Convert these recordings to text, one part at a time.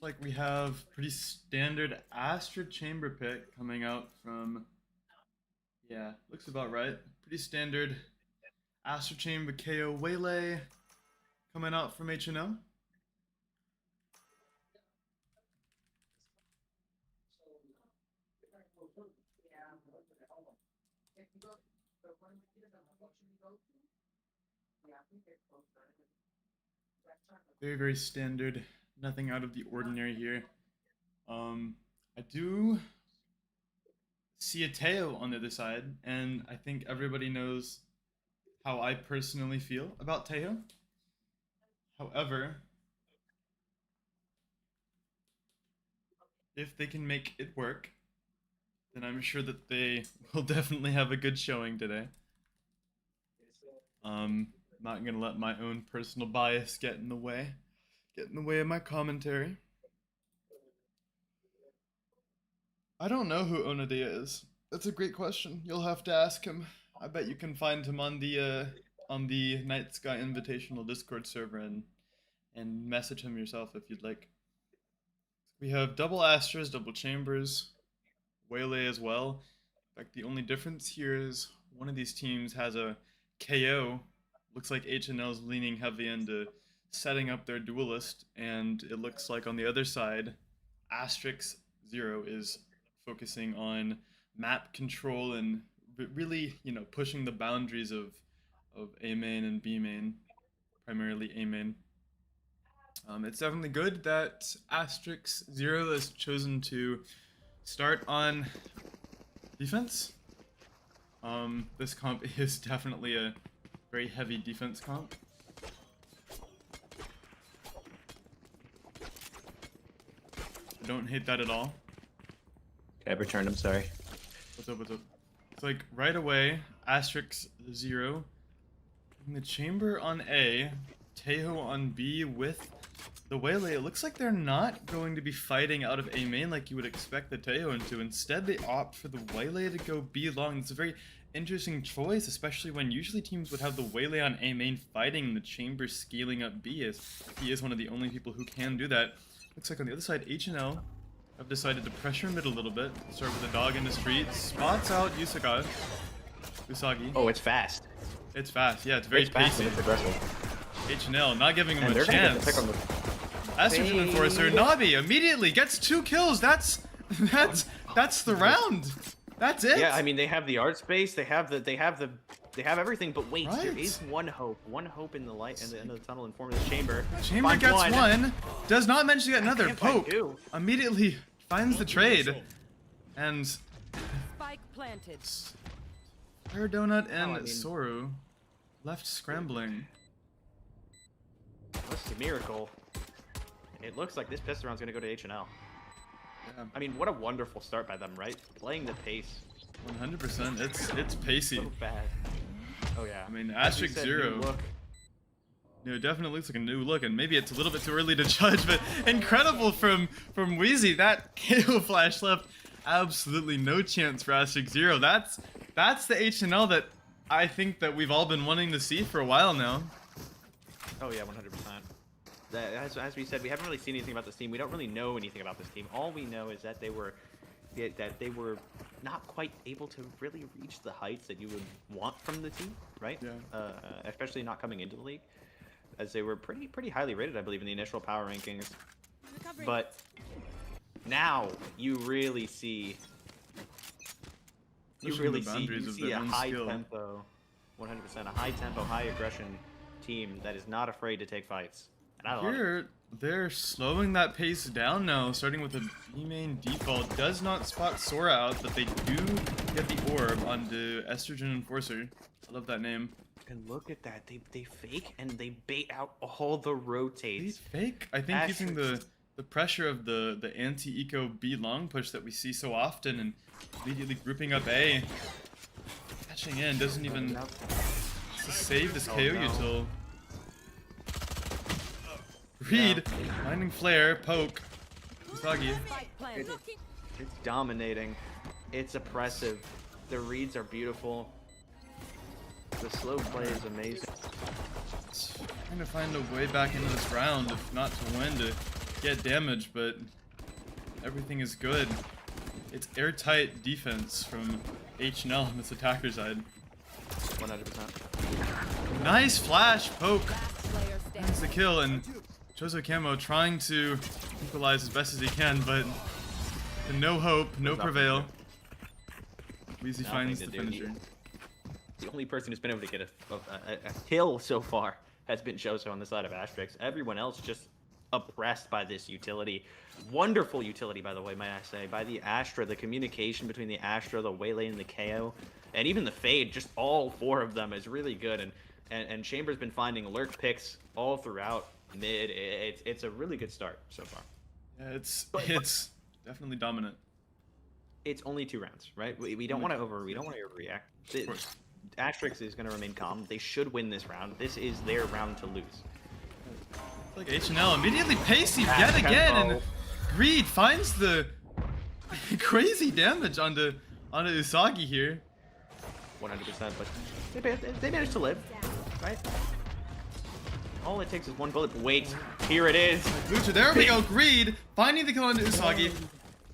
Like we have pretty standard Astra chamber pick coming out from, yeah, looks about right. Pretty standard Astra chamber KO Waylay coming out from HNL. Very, very standard. Nothing out of the ordinary here. I do see a Teo on the other side, and I think everybody knows how I personally feel about Teo. However, if they can make it work, then I'm sure that they will definitely have a good showing today. Not gonna let my own personal bias get in the way of my commentary. I don't know who Onadia is. That's a great question. You'll have to ask him. I bet you can find him on the Night Sky Invitational Discord server and message him yourself if you'd like. We have double Astras, double Chambers, Waylay as well. In fact, the only difference here is one of these teams has a KO. Looks like HNL's leaning heavy into setting up their duelist, and it looks like on the other side, Astryx 0 is focusing on map control and really, pushing the boundaries of A main and B main, primarily A main. It's definitely good that Astryx 0 has chosen to start on defense. This comp is definitely a very heavy defense comp. I don't hate that at all. Okay, I returned, I'm sorry. What's up, what's up? It's like right away, Astryx 0. In the chamber on A, Tejo on B with the Waylay. It looks like they're not going to be fighting out of A main like you would expect the Tejo into. Instead, they opt for the Waylay to go B long. It's a very interesting choice, especially when usually teams would have the Waylay on A main fighting the chamber scaling up B, as he is one of the only people who can do that. Looks like on the other side, HNL have decided to pressure mid a little bit. Start with a dog in the street. Spots out Usagi. Oh, it's fast. It's fast. Yeah, it's very pacey. It's aggressive. HNL not giving him And a chance. Estrogen Enforcer, Nabi immediately gets 2 kills. That's the round. That's it. Yeah, I mean they have the art space, they have everything, but wait, Right. there is one hope in the light in the end of the tunnel in form of this chamber. Chamber Find gets one, does not manage to get another. Can't find Poke two. immediately finds the trade, and Spike planted. Fire Donut and I mean- Soru left scrambling. What's the miracle? It looks like this pistol round's gonna go to HNL. Yeah, I mean, what a wonderful start by them, right? Playing the pace 100%. It's pacey. so bad. Oh yeah. I mean, As you Astryx said, 0. new look. It definitely looks like a new look, and maybe it's a little bit too early to judge, but incredible from Wheezy. That KO flash left absolutely no chance for Astryx 0. That's the HNL that I think that we've all been wanting to see for a while now. Oh yeah, 100%. As we said, we haven't really seen anything about this team. We don't really know anything about this team. All we know is that they were not quite able to really reach the heights that you would want from the team, right? Yeah. Especially not coming into the league, as they were pretty highly rated, I believe, in the initial power rankings. Recovery. But now you really see. Pushing the boundaries of see their a own high skill. tempo, 100%, a high tempo, high aggression team that is not afraid to take fights. And I love it. Here, they're slowing that pace down now, starting with a B main default. Does not spot Sora out, but they do get the orb onto Estrogen Enforcer. I love that name. And look at that, they fake and they bait out all the rotates. He's fake. I think using Astryx. the pressure of the anti-eco B long push that we see so often and immediately grouping up A. Catching in, doesn't even save this KO no. util. Reed, finding flare, poke. Usagi. Spike planted. It's dominating. It's oppressive. The reads are beautiful. The slow play is amazing. Trying to find a way back into this round, if not to win, to get damage, but everything is good. It's airtight defense from HNL on this attacker side. 100%. Nice flash poke. Last player That's standing. the kill, and Chozo Camo trying to equalize as best as he can, but no hope, no There's nothing prevail. to Weezy Nothing finds to the do. finisher. The only person who's been able to get a kill so far has been Chozo on the side of Astryx. Everyone else just oppressed by this utility. Wonderful utility, by the way, might I say, by the Astra. The communication between the Astra, the Waylay, and the KO, and even the Fade, just all four of them is really good. And Chamber's been finding lurk picks all throughout mid. It's a really good start so far. Yeah, it's definitely dominant. It's only 2 rounds, right? We don't want to overreact. Of course. Astryx is going to remain calm. They should win this round. This is their round to lose. Like HNL immediately pacey yet again, and Greed finds the crazy damage onto Usagi here. 100%, but they managed to live, right? All it takes is one bullet. Wait, here it is. Lucha, there we go. Greed finding the kill onto Usagi.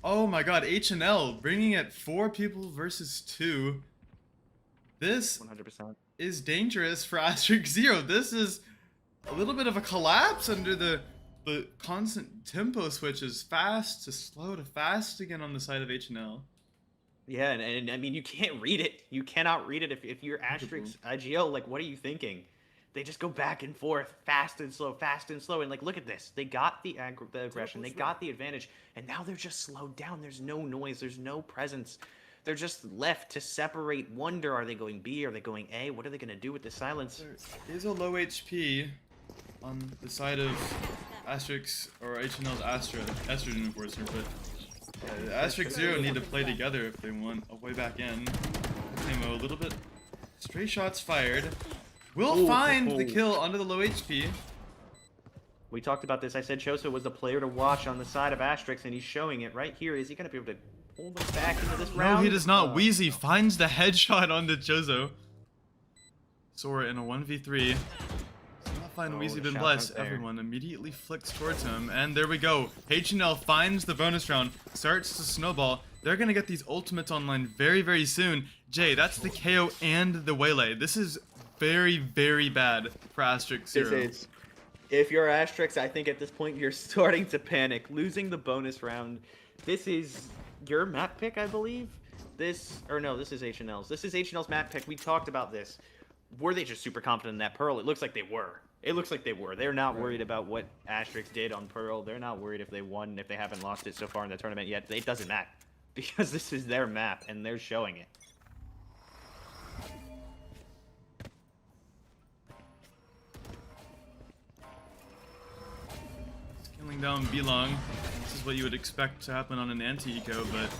Oh my god, HNL bringing it 4 people versus 2. This 100%. is dangerous for Astryx 0. This is a little bit of a collapse under the constant tempo switches, fast to slow to fast again on the side of HNL. Yeah, and I mean, you can't read it. You cannot read it if you're Astryx IGL. Like, what are you thinking? They just go back and forth, fast and slow, and like, look at this. They got the aggression, they got the advantage, and now they're just slowed down. There's no noise, there's no presence. They're just left to separate. Wonder, are they going B? Are they going A? What are they going to do with the silence? There is a low HP on the side of Astryx or HNL's Estrogen Enforcer, but Astryx 0 need to play together if they want a way back in. Camo a little bit. Stray shots fired. Will find the kill under the low HP. We talked about this. I said Chozo was the player to watch on the side of Astryx, and he's showing it right here. Is he going to be able to pull them back into this round? No, he does not. Wheezy finds the headshot onto Chozo. Sora in a 1v3. Does not find Wheezy the been shot blessed. right there. Everyone immediately flicks towards him, and there we go. HNL finds the bonus round, starts to snowball. They're gonna get these ultimates online very, very soon. Jay, that's the KO and the Waylay. This is very, very bad for Astryx 0. If you're Astryx, I think at this point you're starting to panic. Losing the bonus round. This is your map pick, I believe. This is HNL's. This is HNL's map pick. We talked about this. Were they just super confident in that Pearl? It looks like they were. They're not worried about what Astryx did on Pearl. They're not worried if they won, if they haven't lost it so far in the tournament yet. It doesn't matter. Because this is their map, and they're showing it. Killing down Belong. This is what you would expect to happen on an anti-eco, but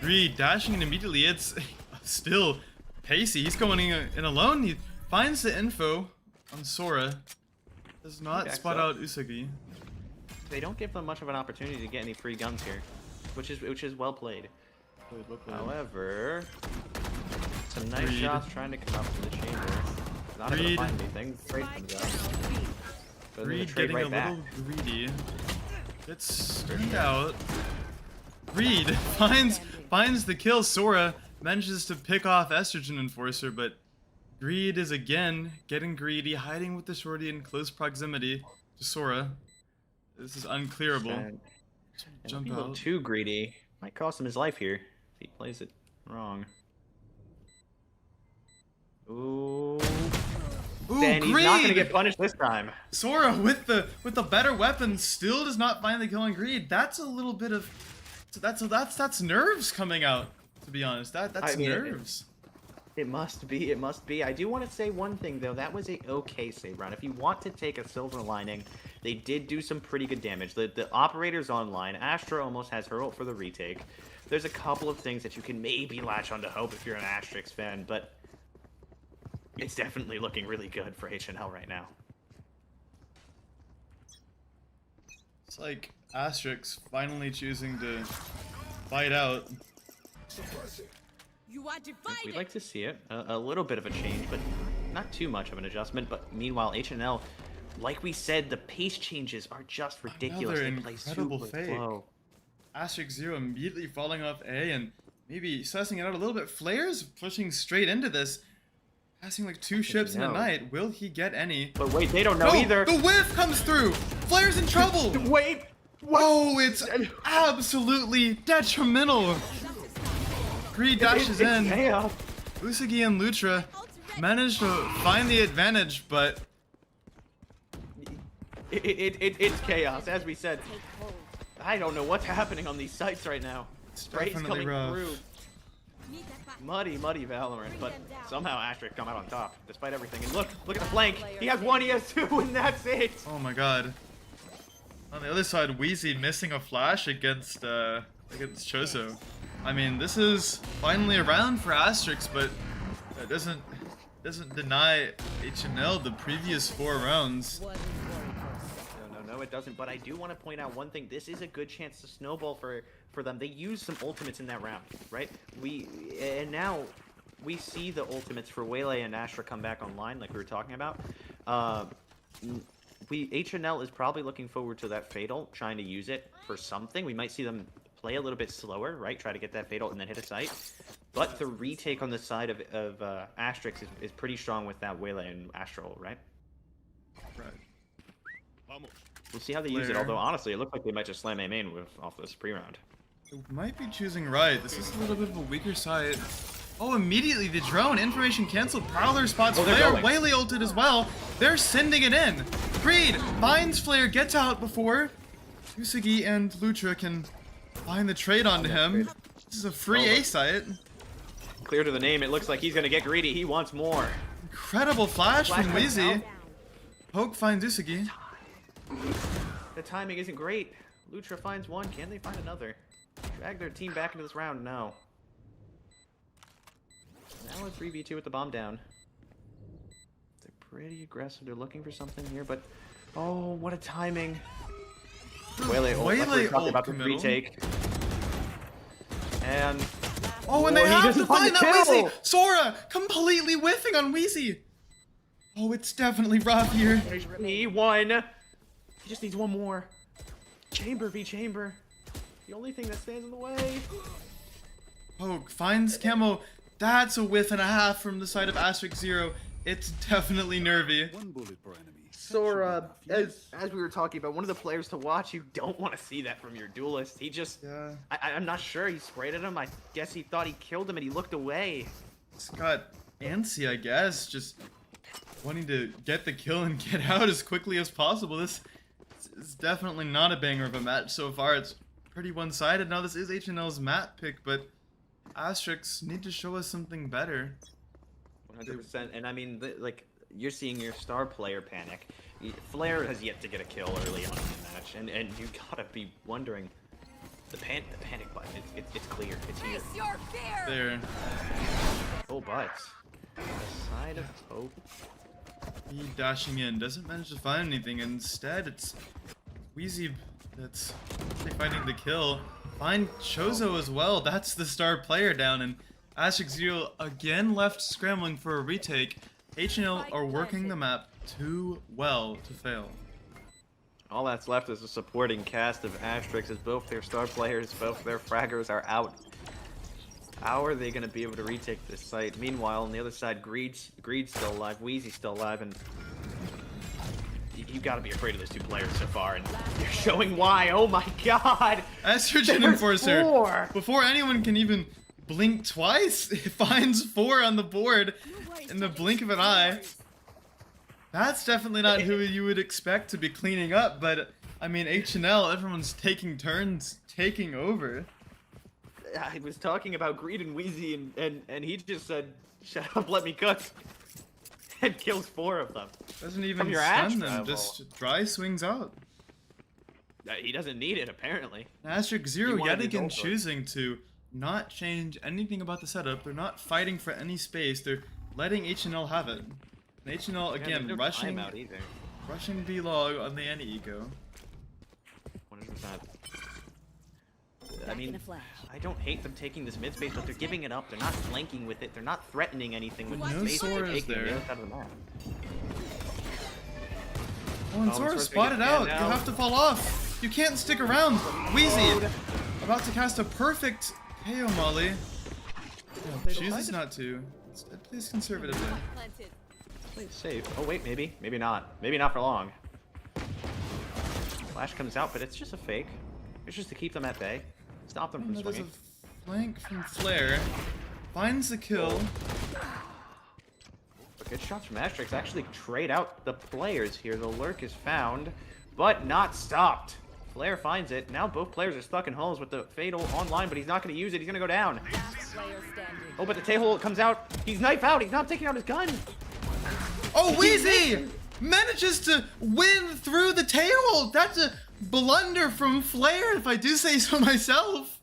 Greed dashing in immediately. It's still pacey. He's going in alone. He finds the info on Sora. Does not Okay, spot so- out Usagi. They don't give them much of an opportunity to get any free guns here, which is well played. However, some nice Greed. shots trying to come up to the chamber. Not able to Greed. find anything. Trade comes out. But then the Greed trade getting right a back. little greedy. Gets stunned out. Greed finds the kill. Sora manages to pick off Estrogen Enforcer, but Greed is again getting greedy, hiding with the shorty in close proximity to Sora. This is unclearable. And Jump being a little out. too greedy might cost him his life here if he plays it wrong. Ooh. Ooh, And he's not gonna Greed! get punished this time. Sora with the better weapon still does not find the kill on Greed. That's a little bit of that's nerves coming out. To be honest, that's I mean, nerves. It must be. It must be. I do want to say one thing though. That was a okay save round. If you want to take a silver lining, they did do some pretty good damage. The operator's online. Astra almost has her ult for the retake. There's a couple of things that you can maybe latch onto hope if you're an Astryx fan, but it's definitely looking really good for HNL right now. It's like Astryx finally choosing to fight out. You are We'd divided. like to see it. A little bit of a change, but not too much of an adjustment. But meanwhile, HNL like we said, the pace changes are just ridiculous. Another They play incredible super fake. slow. Astryx 0 immediately falling off A and maybe sussing it out a little bit. Flair's pushing straight into this. Passing like 2 ships in a night. Will he get any? But wait, they don't know either. The whiff comes through! Flair's in trouble! Wait! What? Oh, it's absolutely detrimental! Greed dashes in. Chaos. Usagi and Lutra managed to find the advantage, but It's chaos, as we said. I don't know what's happening on these sites right now. Spray's definitely coming rough. through. Muddy Valorant, but somehow Astryx come out on top, despite everything. And look at the flank. He has 1, he has 2, and that's it. oh my god. On the other side, Wheezy missing a flash against Chozo. I mean, this is finally a round for Astryx, but that doesn't deny HNL the previous 4 rounds. No, it doesn't. But I do want to point out one thing. This is a good chance to snowball for them. They used some ultimates in that round, right? And now we see the ultimates for Waylay and Astra come back online, like we were talking about. HNL is probably looking forward to that Fatal, trying to use it for something. We might see them play a little bit slower, right? Try to get that Fatal and then hit a site. But the retake on the side of Astryx is pretty strong with that Waylay and Astral, right? Right. We'll see how they use it, although honestly, it looked like they might just slam A main off this pre-round. It might be choosing right. This is a little bit of a weaker side. Oh, immediately the drone. Information canceled. Prowler spots Flare. Waylay ulted as well. They're sending it in. Greed finds Flare, gets out before Usagi and Lutra can find the trade onto him. This is a free A site. Clear to the name, it looks like he's gonna get greedy. He wants more. Incredible flash from Wheezy. Poke finds Usagi. The timing isn't great. Lutra finds one. Can they find another? Drag their team back into this round? No. Now a 3v2 with the bomb down. They're pretty aggressive. They're looking for something here, but oh, what a timing! Waylay ult about the retake. And oh, and they have to find that Wheezy! Sora completely whiffing on Wheezy! Oh, it's definitely rough here. He won. He just needs one more. Chamber v Chamber. The only thing that stands in the way. Poke finds Camo. That's a whiff and a half from the side of Astryx 0. It's definitely nervy. Sora, as we were talking about, one of the players to watch, you don't want to see that from your duelist. He just, yeah. I'm not sure. He sprayed at him. I guess he thought he killed him and he looked away. It's got antsy, I guess, just wanting to get the kill and get out as quickly as possible. This is definitely not a banger of a match so far. It's pretty one-sided. Now this is HNL's map pick, but Astryx need to show us something better. 100%. And I mean, like, you're seeing your star player panic. Flare has yet to get a kill early on in the match, and you gotta be wondering. The panic button, it's clear. It's here. Face your fear! There. Oh, but the side of hope. He dashing in, doesn't manage to find anything. Instead, it's Wheezy that's finding the kill. Find Chozo as well. That's the star player down, and Astryx 0 again left scrambling for a retake. HNL are working the map too well to fail. All that's left is a supporting cast of Astryx, as both their star players, both their fraggers are out. How are they going to be able to retake this site? Meanwhile, on the other side, Greed's still alive, Wheezy's still alive, and you got to be afraid of those two players so far, and you're showing why. Oh my god! Estrogen Enforcer, 4. before anyone can even blink twice, it finds 4 on the board in the blink of an eye. That's definitely not who you would expect to be cleaning up, but I mean, HNL, everyone's taking turns taking over. I was talking about Greed and Wheezy, and he just said, "Shut up, let me cook," and kills 4 of them. Doesn't even your stun Astra them, just dry swings out. He doesn't need it, apparently. Astryx 0 wanted yet his again ult. choosing to not change anything about the setup. They're not fighting for any space. They're letting HNL have it. And HNL Yeah, again there's no rushing timeout either. V-Log on the anti-eco. 100%. I Back in mean, a flash. I don't hate them taking this mid space, but they're giving it up. They're not flanking with it. They're not threatening anything with No the space. They're Sora is taking there. the other side of the map. Oh, and Oh, Sora Sora's gonna spotted get out. banned You now. have to fall off. You can't stick around. Wheezy about to cast a perfect KO molly. Chooses not to. Instead, plays conservatively. Play it safe. Oh wait, maybe. Maybe not. Maybe not for long. Flash comes out, but it's just a fake. It's just to keep them at bay. Stop them from There's a swinging. flank from Flare. Finds the kill. But good shots from Astryx. Actually trade out the players here. The lurk is found, but not stopped. Flare finds it. Now both players are stuck in holes with the Fatal online, but he's not going to use it. He's going to go down. Last player standing. Oh, but the tail comes out. He's knife out. He's not taking out his gun. Oh, Wheezy manages to win through the tail. That's a blunder from Flare, if I do say so myself.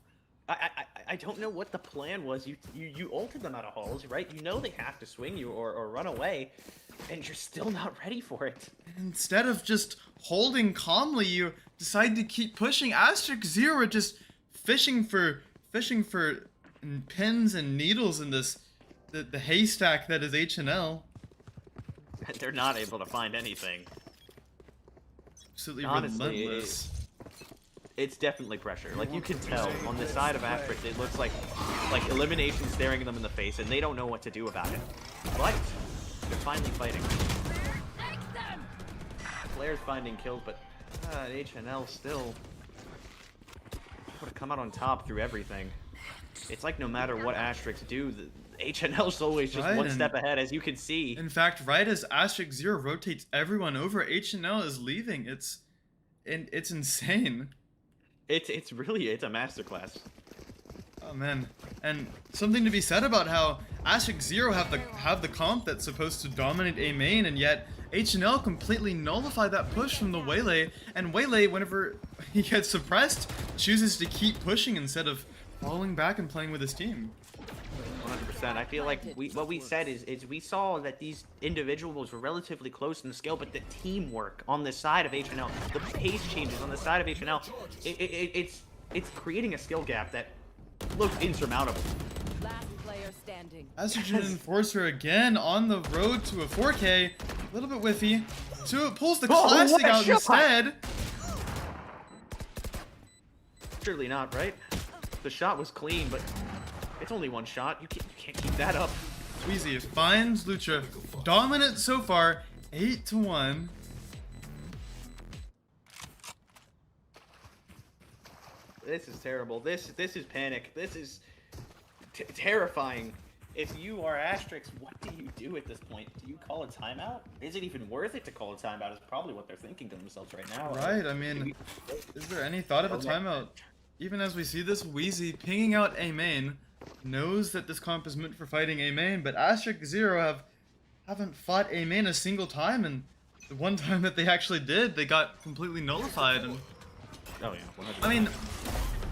I don't know what the plan was. You ulted them out of holes, right? You know they have to swing you or run away, and you're still not ready for it. Instead of just holding calmly, you decide to keep pushing. Astryx Zero just fishing for pins and needles in the haystack that is HNL. They're not able to find anything. Absolutely Honestly, relentless. It's definitely pressure. Like, you can tell on the side of Astryx, it looks like elimination staring them in the face, and they don't know what to do about it. But they're finally fighting. Flare's finding kills, but HNL still able to come out on top through everything. It's like no matter what Astryx do, the HNL's always just one step ahead, as you can see. In fact, right as Astryx Zero rotates everyone over, HNL is leaving. It's insane. It's a masterclass. Oh man, and something to be said about how Astryx Zero have the comp that's supposed to dominate A main, and yet HNL completely nullify that push from the Waylay, and Waylay, whenever he gets suppressed, chooses to keep pushing instead of falling back and playing with his team. 100%. I feel like what we said is we saw that these individuals were relatively close in the skill, but the teamwork on the side of HNL, the pace changes on the side of HNL, it's creating a skill gap that looks insurmountable. Last player standing. Estrogen Enforcer again on the road to a 4K, a little bit whiffy. So it pulls the classic out instead. Surely not, right? The shot was clean, but it's only one shot. You can't keep that up. Wheezy finds Lucha. Dominant so far, 8-1. This is terrible. This is panic. This is terrifying. If you are Astryx, what do you do at this point? Do you call a timeout? Is it even worth it to call a timeout? Is probably what they're thinking to themselves right now. Right, I mean, is there any thought of a timeout? Even as we see this, Wheezy pinging out A main, knows that this comp is meant for fighting A main, but Astryx Zero haven't fought A main a single time, and the one time that they actually did, they got completely nullified. And Oh yeah, 100%. I mean,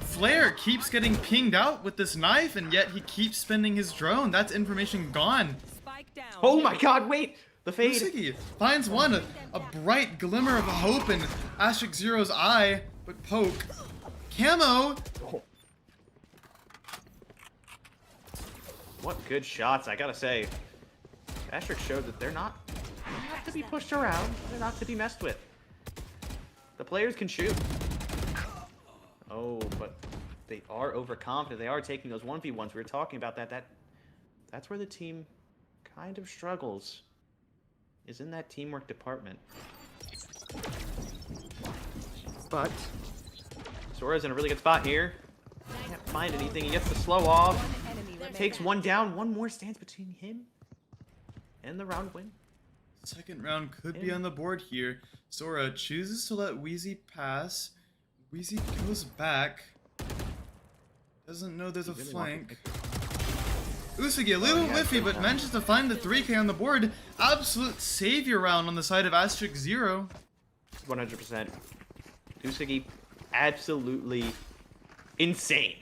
Flare keeps getting pinged out with this knife, and yet he keeps spending his drone. That's information gone. Spike down. Oh my God! Wait, the fade. Usagi finds one, a bright glimmer of hope in Astryx Zero's eye, but poke. Camo! What good shots, I gotta say. Astryx showed that they're not to be pushed around. They're not to be messed with. The players can shoot. Oh, but they are overconfident. They are taking those 1v1s. We were talking about that. That's where the team kind of struggles. Is in that teamwork department. But Sora's in a really good spot here. Can't find anything. He gets the slow off. Takes one down. One more stands between him and the round win. Second round could be on the board here. Sora chooses to let Wheezy pass. Wheezy goes back. Doesn't know there's a flank. Usagi a little whiffy, but manages to find the 3K on the board. Absolute savior round on the side of Astryx Zero. 100%. Usagi, absolutely insane.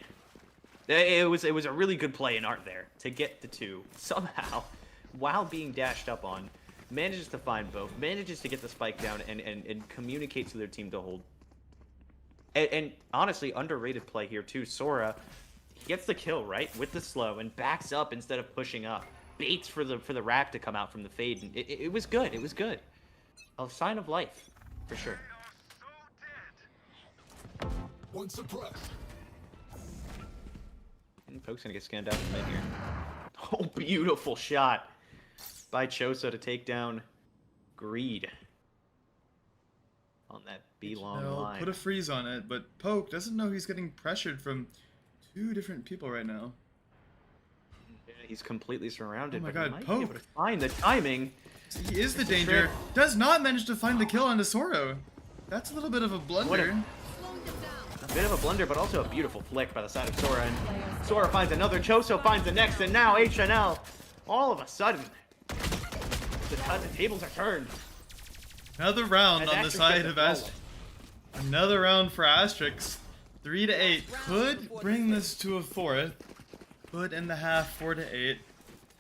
It was a really good play in art there to get the two somehow, while being dashed up on, manages to find both, manages to get the spike down and communicate to their team to hold. And honestly, underrated play here too. Sora, he gets the kill right with the slow and backs up instead of pushing up. Baits for the wrap to come out from the fade. And it was good. It was good. A sign of life. for sure. One suppressed. And Poke's gonna get scanned out in mid here. Oh, beautiful shot by Choso to take down Greed on that B long They'll line. put a freeze on it, but Poke doesn't know he's getting pressured from 2 different people right now. Yeah, he's completely surrounded. Oh my but he God, might be able Poke. to find the timing. He is the It's a danger. trip. Does not manage to find the kill on Soro. That's a little bit of a blunder. A bit of a blunder, but also a beautiful flick by the side of Sora. And Sora finds another, Choso finds the next, and now HNL, all of a sudden, the tables are turned. Another round As on the Astryx side gets of the Astryx. Another round for Astryx. 3-8. Could bring this to a 4th. Could end the half 4-8.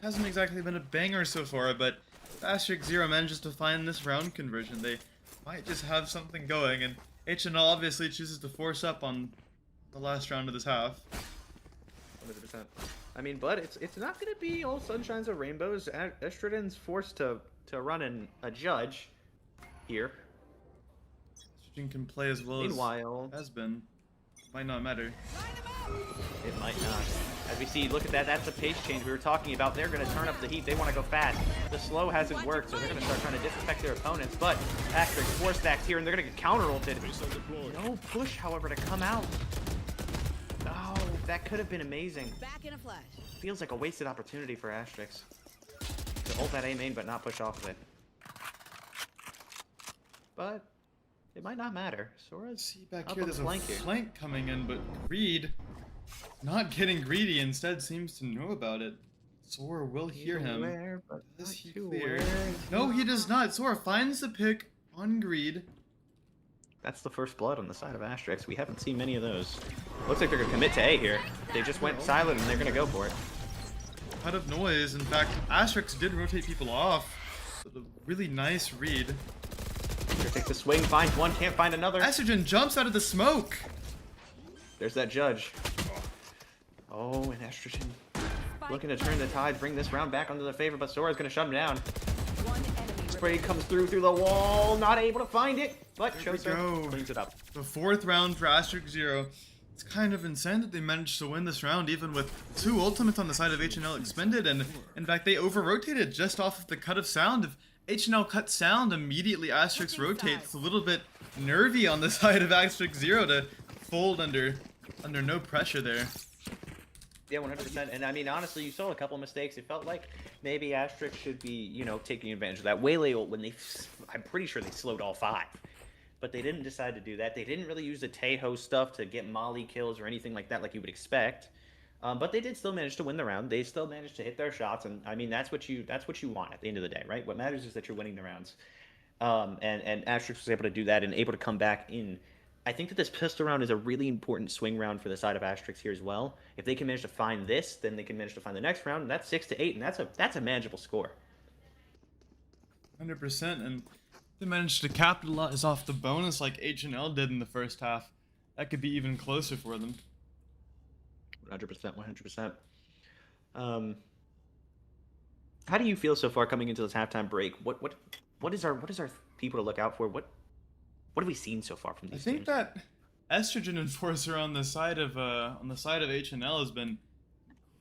Hasn't exactly been a banger so far, but if Astryx 0 manages to find this round conversion, they might just have something going, and HNL obviously chooses to force up on the last round of this half. 100%. I mean, but it's not going to be all sunshines or rainbows. Estradin's forced to run a judge here. Estrogen can play as well Meanwhile, as has been. Might not matter. it might not. As we see, look at that. That's the pace change we were talking about. They're going to turn up the heat. They want to go fast. The slow hasn't worked, so they're going to start trying to disaffect their opponents. But Astryx force stacks here, and they're going to get counter-ulted. No push, however, to come out. Oh, that could have been amazing. Back in a flash. Feels like a wasted opportunity for Astryx to ult that A main, but not push off of it. But it might not matter. Sora's See back up here, on the there's a flank here. flank coming in, but Greed, not getting greedy, instead seems to know about it. Sora will hear him. Aware, but Does not he too clear? aware. No, he does not. Sora finds the pick on Greed. That's the first blood on the side of Astryx. We haven't seen many of those. Looks like they're going to commit to A here. They just went silent and they're going to go for it. Out of noise. In fact, Astryx did rotate people off. So a really nice read. Here takes a swing, finds one, can't find another. Estrogen jumps out of the smoke. There's that judge. Oh, and Estrogen looking to turn the tide, bring this round back under their favor, but Sora's going to shut him down. One enemy Spray comes through the wall, not able to find it, but There we Choso go. cleans it up. The 4th round for Astryx 0. It's kind of insane that they managed to win this round even with 2 ultimates on the side of HNL expended, and in fact they over-rotated just off of the cut of sound. If HNL cuts sound, immediately Astryx rotates. A little bit nervy on the side of Astryx 0 to fold under no pressure there. Yeah, 100%. And I mean, honestly, you saw a couple mistakes. It felt like maybe Astryx should be, you know, taking advantage of that. Waylay ult, when they, I'm pretty sure they slowed all 5. But they didn't decide to do that. They didn't really use the Tejo stuff to get Molly kills or anything like that, like you would expect. But they did still manage to win the round. They still managed to hit their shots, and I mean that's what you want at the end of the day, right? What matters is that you're winning the rounds. And Astryx was able to do that and able to come back in. I think that this pistol round is a really important swing round for the side of Astryx here as well. If they can manage to find this, then they can manage to find the next round, and that's 6-8, and that's a manageable score. 100%, and they managed to capitalize off the bonus like HNL did in the first half. That could be even closer for them. 100%, 100%. How do you feel so far coming into this halftime break? What is our people to look out for? What have we seen so far from I these think teams? that Estrogen Enforcer on the side of HNL has been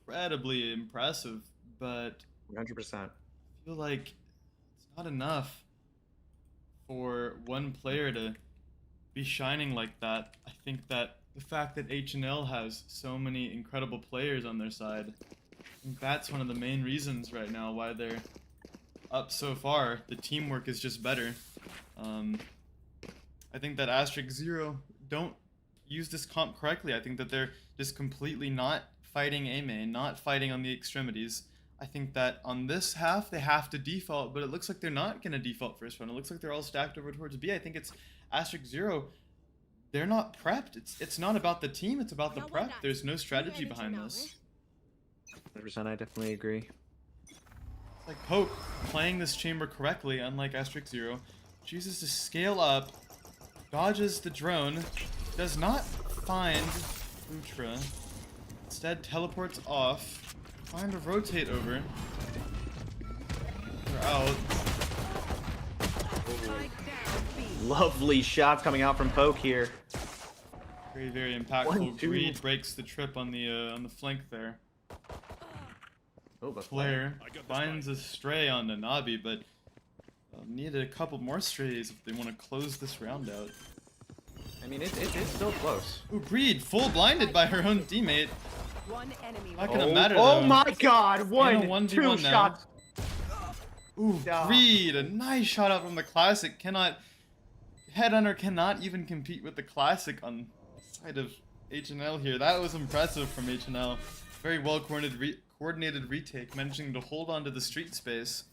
incredibly impressive, but 100%. I feel like it's not enough for one player to be shining like that. I think that the fact that HNL has so many incredible players on their side, I think that's one of the main reasons right now why they're up so far. The teamwork is just better. I think that Astryx 0 don't use this comp correctly. I think that they're just completely not fighting A main, not fighting on the extremities. I think that on this half they have to default, but it looks like they're not going to default first round. It looks like they're all stacked over towards B. I think it's Astryx 0. They're not prepped. It's not about the team, it's about the prep. There's no strategy behind this. 100%, I definitely agree. It's like Poke playing this chamber correctly, unlike Astryx 0, chooses to scale up, dodges the drone, does not find Ultra, instead teleports off, trying to rotate over. They're out. Spike down B. Lovely shots coming out from Poke here. Very, very impactful. 1, 2. Greed breaks the trip on the flank there. Oh, but Flare finds a stray on the Nabi, but they'll need a couple more strays if they want to close this round out. I mean, it's still close. Ooh, Greed full blinded by her own teammate. One enemy Not remaining. gonna matter Oh though. my God! In a One, 1v1 two now. shots. Ooh, Yeah. Greed, a nice shot out from the Classic. Headhunter cannot even compete with the Classic on the side of HNL here. That was impressive from HNL. Very well coordinated retake, managing to hold on to the street space.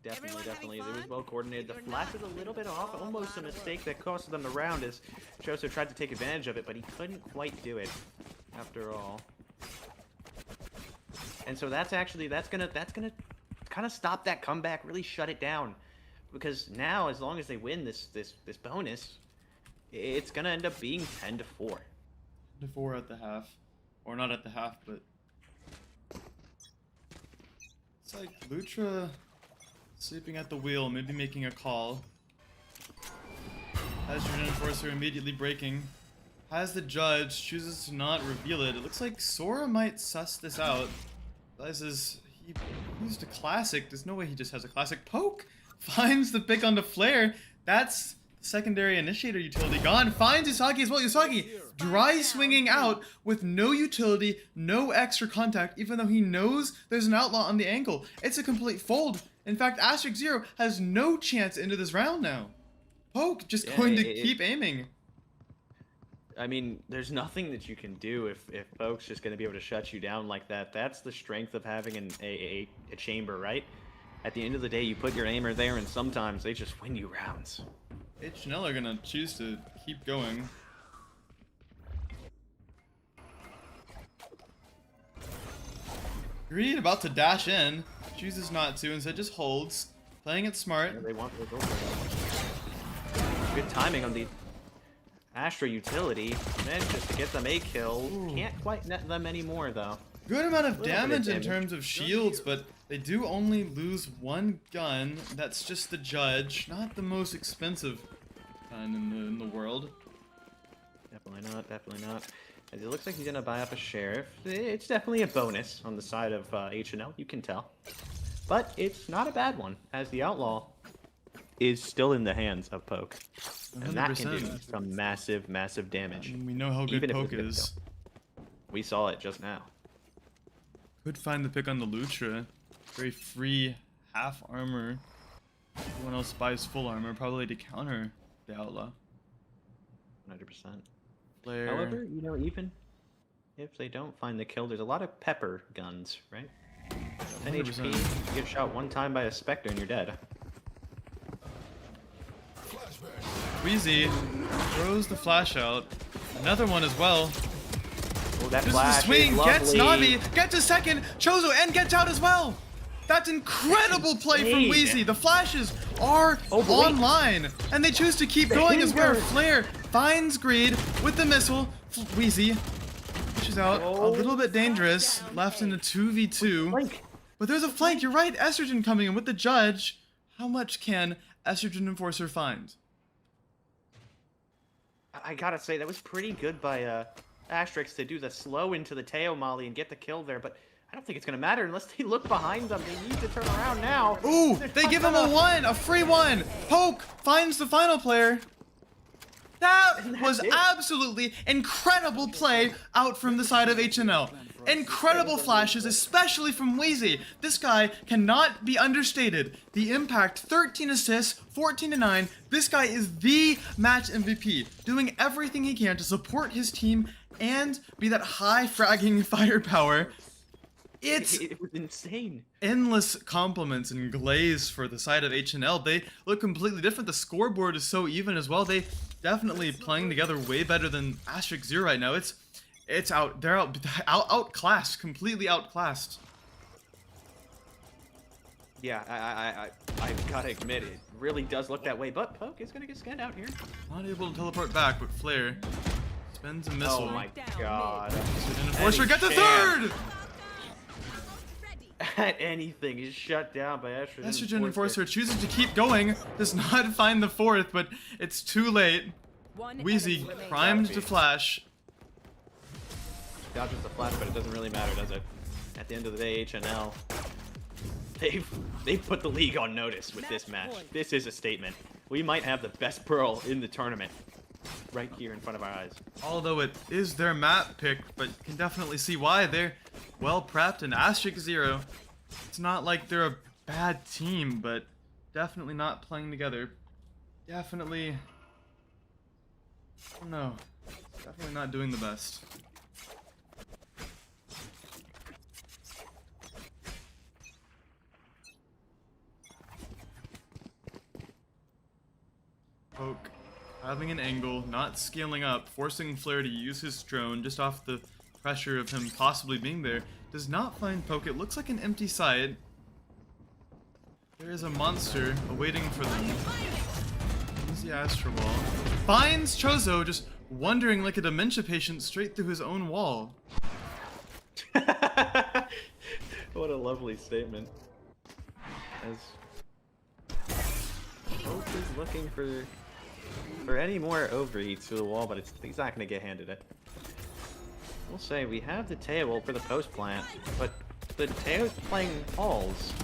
Definitely. It was well coordinated. The flash was a little bit off, almost a mistake that costed them the round as Choso tried to take advantage of it, but he couldn't quite do it after all. And so that's gonna kind of stop that comeback, really shut it down. Because now, as long as they win this bonus, it's gonna end up being 10-4. 4 at the half. Or not at the half, but it's like Lutra sleeping at the wheel, maybe making a call. Has your Enforcer immediately breaking. Has the judge, chooses to not reveal it. It looks like Sora might suss this out. Realizes he used a Classic. There's no way he just has a Classic. Poke finds the pick on the Flare. That's secondary initiator utility gone. Finds Usagi as well. Usagi dry swinging out with no utility, no extra contact, even though he knows there's an outlaw on the angle. It's a complete fold. In fact, Astryx 0 has no chance into this round now. Poke just going to keep aiming. I mean, there's nothing that you can do if Poke's just going to be able to shut you down like that. That's the strength of having a chamber, right? At the end of the day, you put your aimer there, and sometimes they just win you rounds. HNL are gonna choose to keep going. Greed about to dash in, chooses not to, instead just holds, playing it smart. Yeah, they want to go for it. Good timing on the Astra utility. Manages to get them a kill. Can't quite net them anymore though. Good amount of Little bit of damage in damage. terms of shields, but they do only lose one gun. That's just the judge, not the most expensive gun in the world. Definitely not. As it looks like he's gonna buy up a sheriff. It's definitely a bonus on the side of HNL, you can tell. But it's not a bad one, as the outlaw is still in the hands of Poke. And that can do 100%. some massive damage. And we know how good Even if Poke it's a is. We saw it just now. Could find the pick on the Lutra. Very free half armor. Everyone else buys full armor, probably to counter the outlaw. 100%. Flare. However, you know, even if they don't find the kill, there's a lot of pepper guns, right? 10 HP, 100%. you get shot one time by a Spectre and you're dead. Wheezy throws the flash out. Another one as well. Oh, that This is the flash swing, is gets lovely. Navi, gets a second, Chozo, and gets out as well. That's incredible play from insane. Wheezy. The flashes are Oh, but wait. online, and they choose to keep going as well. Flare finds Greed with the missile. Wheezy pushes out, a little bit dangerous, left in a 2v2. Flank. But there's a flank, you're right, Estrogen coming in with the judge. How much can Estrogen Enforcer find? I gotta say, that was pretty good by Astryx to do the slow into the Teo Molly and get the kill there, but I don't think it's gonna matter unless they look behind them. They need to turn around now. Ooh, They're they not give him a gonna- one, a free one. Poke finds the final player. That was it. absolutely incredible play out from the side of HNL. Incredible flashes, especially from Wheezy. This guy cannot be understated. The impact, 13 assists, 14-9. This guy is the match MVP, doing everything he can to support his team and be that high fragging firepower. It's It was insane. endless compliments and glaze for the side of HNL. They look completely different. The scoreboard is so even as well. They definitely playing together way better than Astryx 0 right now. It's out. They're outclassed, completely outclassed. Yeah, I've gotta admit, it really does look that way, but Poke is gonna get scanned out here. Not able to teleport back, but Flare spends a missile. Oh my god. And Enforcer Any gets a chance. third! at anything. He's shut down by Estrogen. Estrogen Enforcer chooses to keep going, does not find the fourth, but it's too late. One Wheezy enemy remaining. primed Gotta to be. flash. Dodges the flash, but it doesn't really matter, does it? At the end of the day, HNL, they've put the league on notice with this match. This is a statement. We might have the best Pearl in the tournament right here in front of our eyes. Although it is their map pick, but can definitely see why. They're well prepped and Astryx 0. It's not like they're a bad team, but definitely not playing together. Definitely, I don't know, definitely not doing the best. Poke, having an angle, not scaling up, forcing Flare to use his drone just off the pressure of him possibly being there. Does not find Poke. It looks like an empty site. There is a monster awaiting for them. Easy Astro Wall. Finds Chozo just wandering like a dementia patient straight through his own wall. What a lovely statement. As Hope is looking for any more overheats through the wall, but he's not going to get handed it. We'll say we have the table for the post plant, but the Teo's playing halls,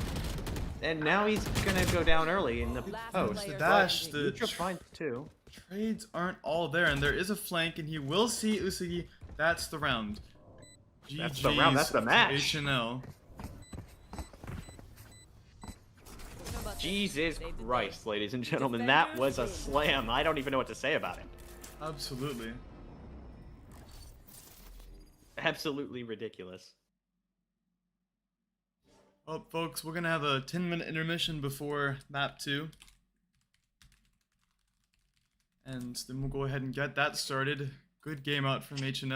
and now he's going to go down early in the post. The dash, the Lucha finds two. trades aren't all there, and there is a flank, and he will see Usagi. That's the round. That's the round, that's the GG's match. to HNL. Jesus Christ, ladies and gentlemen, that was a slam. I don't even know what to say about it. Absolutely. Absolutely ridiculous. Well, folks, we're gonna have a 10-minute intermission before map 2. And then we'll go ahead and get that started. Good game out from HNL.